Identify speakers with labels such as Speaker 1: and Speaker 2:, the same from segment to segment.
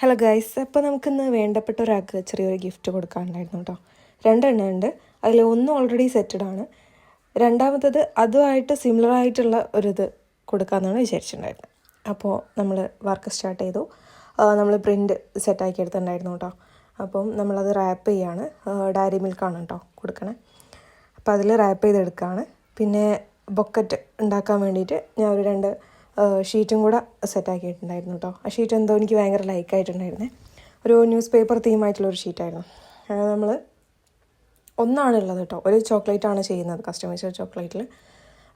Speaker 1: Hello guys, അപ്പോൾ നമുക്കിന്ന് വേണ്ടപ്പെട്ട ഒരാൾക്ക് ചെറിയൊരു ഗിഫ്റ്റ് കൊടുക്കാനുണ്ടായിരുന്നു കേട്ടോ. 2 എണ്ണം ഉണ്ട്. അതിൽ ഒന്ന് ഓൾറെഡി സെറ്റഡ് ആണ്. രണ്ടാമത്തത് അതുമായിട്ട് സിമിലർ ആയിട്ടുള്ള ഒരിത് കൊടുക്കാമെന്നാണ് വിചാരിച്ചിട്ടുണ്ടായിരുന്നത്. അപ്പോൾ നമ്മൾ വർക്ക് സ്റ്റാർട്ട് ചെയ്തു. നമ്മൾ പ്രിൻറ്റ് സെറ്റാക്കി എടുത്തിട്ടുണ്ടായിരുന്നു കേട്ടോ. അപ്പം നമ്മളത് റാപ്പ് ചെയ്യാണ്. ഡയറി മിൽക്കാണ് കേട്ടോ കൊടുക്കണേ. അപ്പോൾ അതിൽ റാപ്പ് ചെയ്തെടുക്കുകയാണ്. പിന്നെ ബൊക്കറ്റ് ഉണ്ടാക്കാൻ വേണ്ടിയിട്ട് ഞാൻ ഒരു 2 ഷീറ്റും കൂടെ സെറ്റാക്കിയിട്ടുണ്ടായിരുന്നു കേട്ടോ. ആ ഷീറ്റ് എന്തോ എനിക്ക് ഭയങ്കര ലൈക്കായിട്ടുണ്ടായിരുന്നേ. ഒരു ന്യൂസ് പേപ്പർ തീമായിട്ടുള്ളൊരു ഷീറ്റായിരുന്നു. നമ്മൾ ഒന്നാണുള്ളത് കേട്ടോ. ഒരു ചോക്ലേറ്റാണ് ചെയ്യുന്നത്, കസ്റ്റമൈസ്ഡ് ചോക്ലേറ്റിൽ.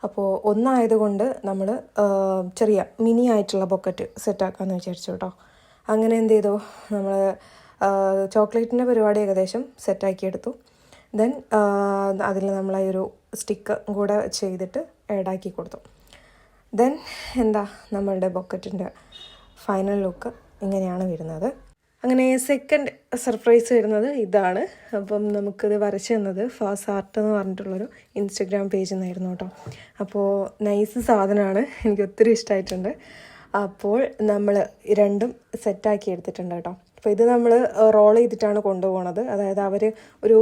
Speaker 1: അപ്പോൾ ഒന്നായതുകൊണ്ട് നമ്മൾ ചെറിയ മിനി ആയിട്ടുള്ള ബൊക്കറ്റ് സെറ്റാക്കാമെന്ന് വിചാരിച്ചു കേട്ടോ. അങ്ങനെ എന്ത് ചെയ്തു, നമ്മൾ ചോക്ലേറ്റിൻ്റെ പരിപാടി ഏകദേശം സെറ്റാക്കിയെടുത്തു. ദെൻ അതിൽ നമ്മൾ ഒരു സ്റ്റിക്ക് കൂടെ ചെയ്തിട്ട് ആഡാക്കി കൊടുത്തു. ദെൻ നമ്മളുടെ ബൊക്കറ്റിൻ്റെ ഫൈനൽ ലുക്ക് ഇങ്ങനെയാണ് വരുന്നത്. അങ്ങനെ സെക്കൻഡ് സർപ്രൈസ് വരുന്നത് ഇതാണ്. അപ്പം നമുക്കിത് വരച്ച് തന്നത് ഫാസ് ആർട്ട് എന്ന് പറഞ്ഞിട്ടുള്ളൊരു ഇൻസ്റ്റഗ്രാം പേജിൽ നിന്നായിരുന്നു കേട്ടോ. അപ്പോൾ നൈസ് സാധനമാണ്, എനിക്ക് ഒത്തിരി ഇഷ്ടമായിട്ടുണ്ട്. അപ്പോൾ നമ്മൾ രണ്ടും സെറ്റാക്കി എടുത്തിട്ടുണ്ട് കേട്ടോ. അപ്പോൾ ഇത് നമ്മൾ റോൾ ചെയ്തിട്ടാണ് കൊണ്ടുപോകുന്നത്. അതായത് അവർ ഒരു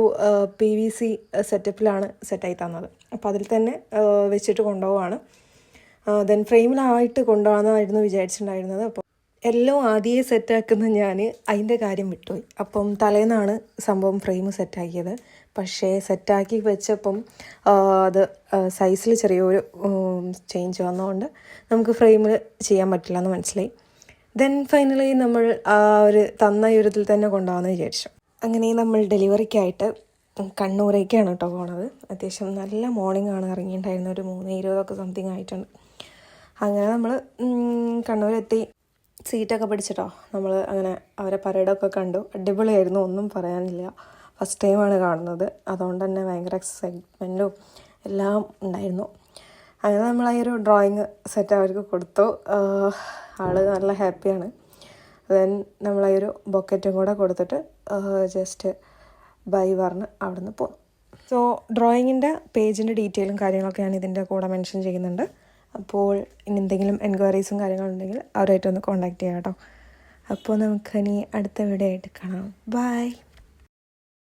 Speaker 1: PVC സെറ്റപ്പിലാണ് സെറ്റായി തന്നത്. അപ്പോൾ അതിൽ തന്നെ വെച്ചിട്ട് കൊണ്ടുപോവാണ്. ദെൻ ഫ്രെയിമിലായിട്ട് കൊണ്ടുപോകാമെന്നായിരുന്നു വിചാരിച്ചിട്ടുണ്ടായിരുന്നത്. അപ്പോൾ എല്ലാം ആദ്യമേ സെറ്റാക്കുന്ന ഞാൻ അതിൻ്റെ കാര്യം വിട്ടുപോയി. അപ്പം തലേന്നാണ് സംഭവം ഫ്രെയിം സെറ്റാക്കിയത്. പക്ഷേ സെറ്റാക്കി വെച്ചപ്പം അത് സൈസിൽ ചെറിയൊരു ചേഞ്ച് വന്നതുകൊണ്ട് നമുക്ക് ഫ്രെയിമിൽ ചെയ്യാൻ പറ്റില്ല എന്ന് മനസ്സിലായി. ദെൻ ഫൈനലി നമ്മൾ ഒരു തന്ന യുരത്തിൽ തന്നെ കൊണ്ടുപോകാമെന്ന് വിചാരിച്ചു. അങ്ങനെ നമ്മൾ ഡെലിവറിക്കായിട്ട് കണ്ണൂരേക്കാണ് കേട്ടോ പോണത്. അത്യാവശ്യം നല്ല മോർണിംഗ് ആണ് ഇറങ്ങിയിട്ടുണ്ടായിരുന്നത്. ഒരു 3:20 സംതിങ് ആയിട്ടുണ്ട്. അങ്ങനെ നമ്മൾ കണ്ണൂരെത്തി. സീറ്റൊക്കെ പിടിച്ചിട്ടോ നമ്മൾ അങ്ങനെ അവരെ പരേഡൊക്കെ കണ്ടു. അടിപൊളിയായിരുന്നു, ഒന്നും പറയാനില്ല. ഫസ്റ്റ് ടൈമാണ് കാണുന്നത്, അതുകൊണ്ട് തന്നെ ഭയങ്കര എക്സൈറ്റ്മെൻറ്റും എല്ലാം ഉണ്ടായിരുന്നു. അങ്ങനെ നമ്മൾ ആ ഒരു ഡ്രോയിങ് സെറ്റ് അവർക്ക് കൊടുത്തു. ആൾ നല്ല ഹാപ്പിയാണ്. ദെൻ നമ്മൾ ആ ഒരു ബൊക്കറ്റും കൂടെ കൊടുത്തിട്ട് ജസ്റ്റ് ബൈ പറഞ്ഞ് അവിടെ നിന്ന് പോന്നു. സോ ഡ്രോയിങ്ങിൻ്റെ പേജിൻ്റെ ഡീറ്റെയിലും കാര്യങ്ങളൊക്കെ ഞാൻ ഇതിൻ്റെ കൂടെ മെൻഷൻ ചെയ്യുന്നുണ്ട്. അപ്പോൾ ഇനി എന്തെങ്കിലും എൻക്വയറീസും കാര്യങ്ങളുണ്ടെങ്കിൽ അവരായിട്ടൊന്ന് കോൺടാക്റ്റ് ചെയ്യാം കേട്ടോ. അപ്പോൾ നമുക്കിനി അടുത്ത വീഡിയോ ആയിട്ട് കാണാം. ബൈ.